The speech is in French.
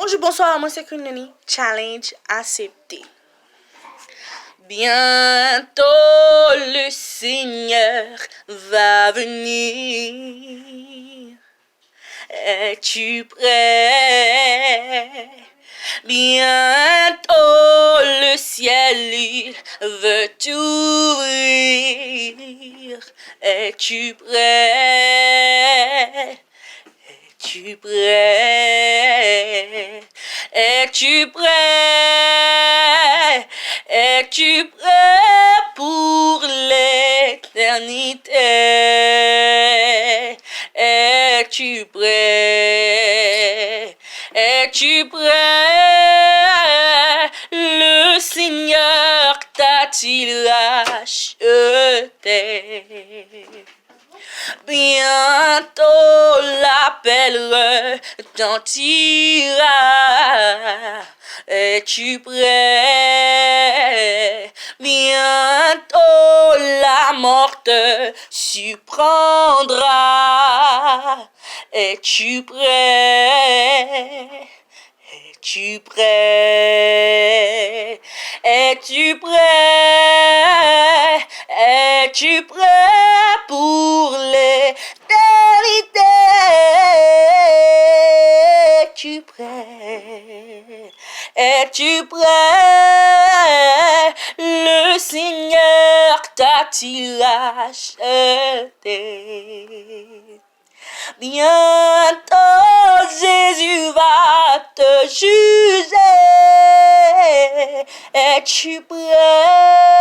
Bonjour, bonsoir, moi c'est Kunani. Challenge accepté. Bientôt le Seigneur va venir. Es-tu prêt? Bientôt le ciel il veut t'ouvrir. Es-tu prêt? Es-tu prêt? Es-tu prêt? Es-tu prêt pour l'éternité? Es-tu prêt? Es-tu prêt? Le Seigneur t'a-t-il acheté? Bientôt l'appel retentira. Es-tu prêt? Bientôt la mort te surprendra. Es-tu prêt? Es-tu prêt? Es-tu prêt? Es-tu prêt pour l'éternité? Es-tu prêt? Es-tu prêt? Le Seigneur t'a-t-il acheté? Bientôt Jésus va te juger. Es-tu prêt?